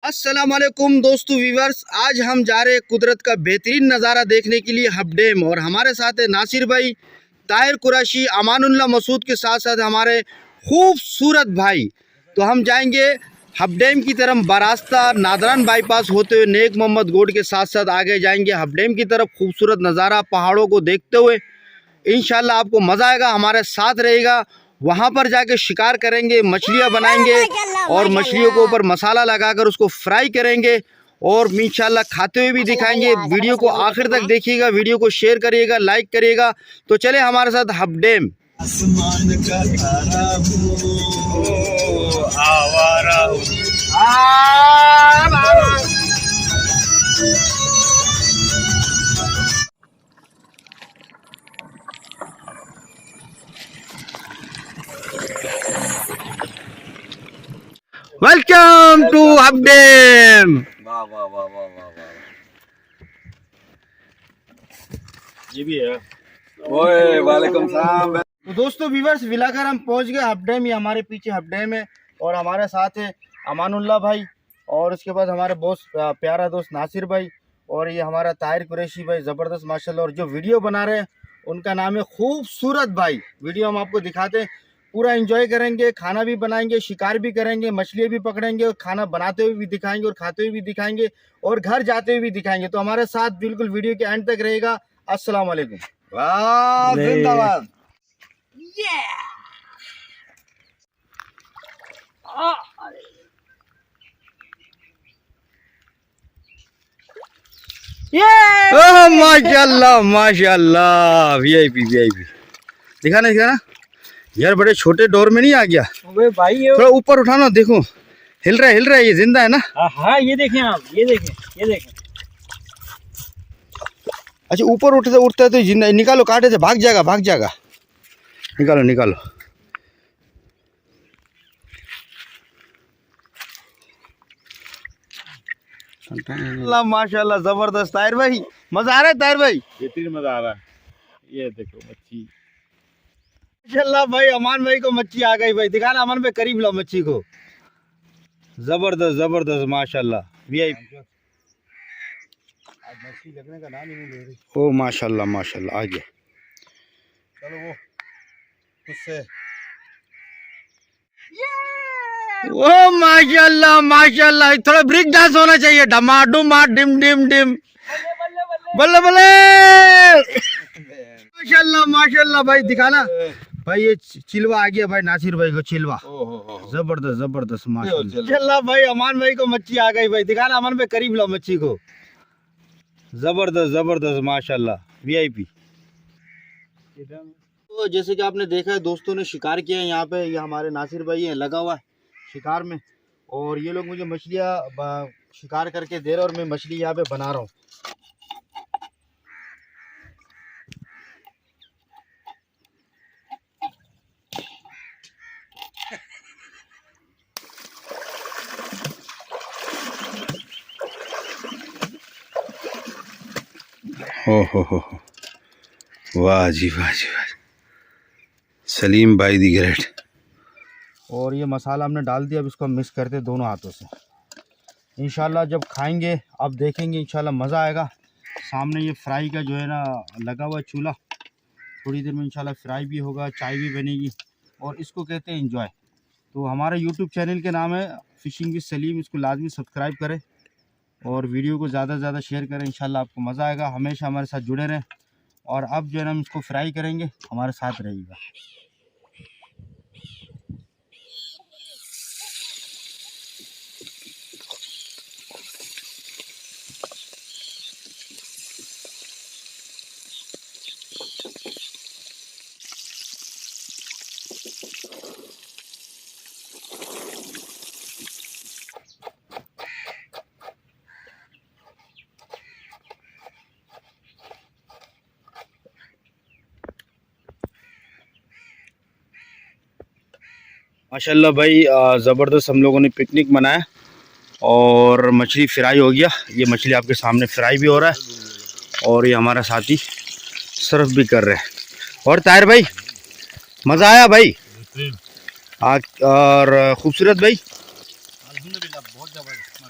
अस्सलाम वालेकुम दोस्तों व्यूवर्स, आज हम जा रहे हैं कुदरत का बेहतरीन नज़ारा देखने के लिए हब डैम। और हमारे साथ है नासिर भाई, ताहिर कुरैशी, अमानुल्लाह मसूद के साथ साथ हमारे खूबसूरत भाई। तो हम जाएंगे हब डैम की तरफ बरास्ता नादरान बाईपास होते हुए नेक मोहम्मद गोड के साथ साथ आगे जाएंगे हब डैम की तरफ। खूबसूरत नज़ारा पहाड़ों को देखते हुए इंशाल्लाह आपको मज़ा आएगा, हमारे साथ रहेगा। वहाँ पर जाके शिकार करेंगे, मछलियाँ बनाएंगे और मछलियों के ऊपर मसाला लगाकर उसको फ्राई करेंगे और इंशाल्लाह खाते हुए भी दिखाएंगे। वीडियो को आखिर तक देखिएगा, वीडियो को शेयर करिएगा, लाइक करिएगा। तो चले हमारे साथ हब डैम। आसमान का तारा आवारा वेलकम टू हब डैम। वाह वाह वाह वाह वाह वाह, ये भी है। ओए वालेकुम सलाम। तो दोस्तों व्यूवर्स, विलाकर हम पहुंच गए हब डैम। ये हमारे पीछे हब डैम है और हमारे साथ है अमानुल्लाह भाई और उसके बाद हमारे बहुत प्यारा दोस्त नासिर भाई और ये हमारा ताहिर कुरैशी भाई, ज़बरदस्त माशाल्लाह। और जो वीडियो बना रहे हैं उनका नाम है खूबसूरत भाई। वीडियो हम आपको दिखाते हैं, पूरा एंजॉय करेंगे, खाना भी बनाएंगे, शिकार भी करेंगे, मछलियाँ भी पकड़ेंगे और खाना बनाते हुए भी दिखाएंगे और खाते हुए भी दिखाएंगे और घर जाते हुए भी दिखाएंगे। तो हमारे साथ बिल्कुल वीडियो के एंड तक रहेगा। अस्सलाम वालेकुम। वाह जिंदाबाद। माशाल्लाह माशाल्लाह, वीआईपी वीआईपी। दिखाना दिखाना यार, बड़े छोटे डोर में नहीं आ गया भाई ये थोड़ा ऊपर उठाना, देखो हिल रहा है, ये जिंदा है ना। हाँ ये देखें आप, ये देखें। अच्छा ऊपर उठता है तो जिंदा। निकालो, कांटे से भाग जाएगा। निकालो। माशाल्लाह जबरदस्त। ताहिर भाई मजा आ रहा है? ताहिर भाई बेहतरीन मजा आ रहा है। ये देखो मच्छी। माशाल्लाह भाई, अमान भाई को मच्छी आ गई भाई। दिखाना अमान भाई, करीब लो मच्छी को। जबरदस्त माशाल्लाह वीआईपी। मछली लगने का नाम ही नहीं ले रही। ओ माशाल्लाह आ गया। चलो वो उससे ओ माशाल्लाह थोड़ा ब्रेक डांस होना चाहिए। डमाडुमा डिम डिम डिम, बल्ले बल्ले। माशाल्लाह भाई, दिखाना भाई। ये चिलवा आ गया भाई, नासिर भाई को चिलवा। जबरदस्त माशाल्लाह भाई। अमान भाई को मच्छी आ गई भाई। दिखाना अमान भाई, करीब लो मच्छी को। जबरदस्त माशाल्लाह वीआईपी। तो जैसे कि आपने देखा है, दोस्तों ने शिकार किया है यहाँ पे। ये हमारे नासिर भाई हैं, लगा हुआ है शिकार में। और ये लोग मुझे मछलियाँ शिकार करके दे रहे हैं और मैं मछली यहाँ पे बना रहा हूँ। हो वाह जी वाह। सलीम भाई दी ग्रेट। और ये मसाला हमने डाल दिया, अब इसको हम मिक्स करते दोनों हाथों से। इंशाल्लाह जब खाएंगे अब देखेंगे, इंशाल्लाह मज़ा आएगा। सामने ये फ्राई का जो है ना लगा हुआ चूल्हा, थोड़ी देर में इंशाल्लाह फ्राई भी होगा, चाय भी बनेगी और इसको कहते हैं एंजॉय। तो हमारे यूट्यूब चैनल के नाम है फ़िशिंग विद सलीम, इसको लाजमी सब्सक्राइब करें और वीडियो को ज़्यादा से ज़्यादा शेयर करें। इंशाल्लाह आपको मज़ा आएगा। हमेशा हमारे साथ जुड़े रहें और अब जो है ना हम इसको फ्राई करेंगे, हमारे साथ रहिएगा। माशाल्लाह भाई, ज़बरदस्त हम लोगों ने पिकनिक मनाया और मछली फ्राई हो गया। ये मछली आपके सामने फ्राई भी हो रहा है और ये हमारा साथी सर्व भी कर रहे हैं। और ताहिर भाई मज़ा आया भाई? और खूबसूरत भाई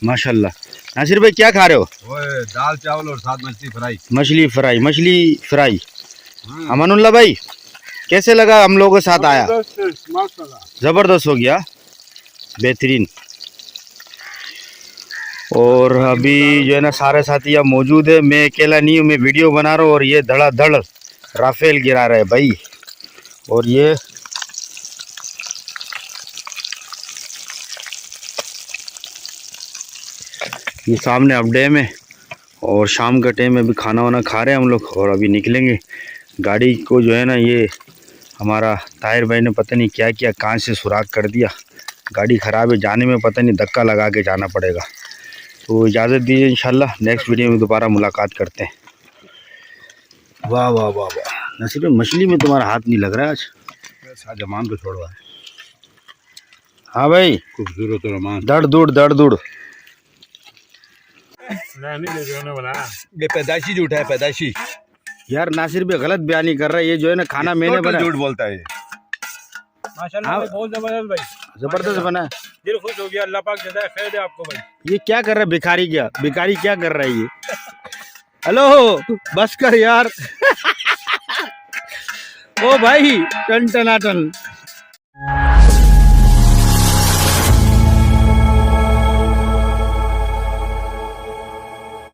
माशाल्लाह। नासिर भाई क्या खा रहे हो? ओए दाल चावल और साथ मछली फ्राई। मछली फ्राई, मछली फ्राई। अमानुल्लाह भाई कैसे लगा हम लोगों के साथ आया? जबरदस्त हो गया, बेहतरीन। और अभी जो है ना सारे साथी यहाँ मौजूद है, मैं अकेला नहीं हूँ, मैं वीडियो बना रहा हूँ और ये धड़ाधड़ राफेल गिरा रहे भाई। और ये सामने अब डैम है और शाम का टाइम में अभी खाना वाना खा रहे हैं हम लोग और अभी निकलेंगे। गाड़ी को जो है ना ये हमारा ताहिर भाई ने पता नहीं क्या किया, कहाँ से सुराख कर दिया, गाड़ी ख़राब है, जाने में पता नहीं धक्का लगा के जाना पड़ेगा। तो इजाज़त दीजिए, इंशाल्लाह नेक्स्ट वीडियो में दोबारा मुलाकात करते हैं। वाह वाह वाह वाह, नसीब मछली में तुम्हारा हाथ नहीं लग रहा है आज। जमान को छोड़वा है। हाँ भाई, खूबसूरत रमान। दड़ दूड़ ये पैदाइशी झूठ है, पैदाइशी। यार नासिर भी गलत बयानी कर रहा है, ये जो है ना खाना मैंने बनाया। झूठ बोलता है। माशाल्लाह भाई, बहुत जबरदस्त भाई, जबरदस्त बना है। दिल खुश हो गया। अल्लाह पाक जज़ाए खैर दे आपको भाई। ये क्या कर रहा है भिखारी? क्या कर रहा है ये? हेलो बस कर यार। ओ भाई टन टनाटन।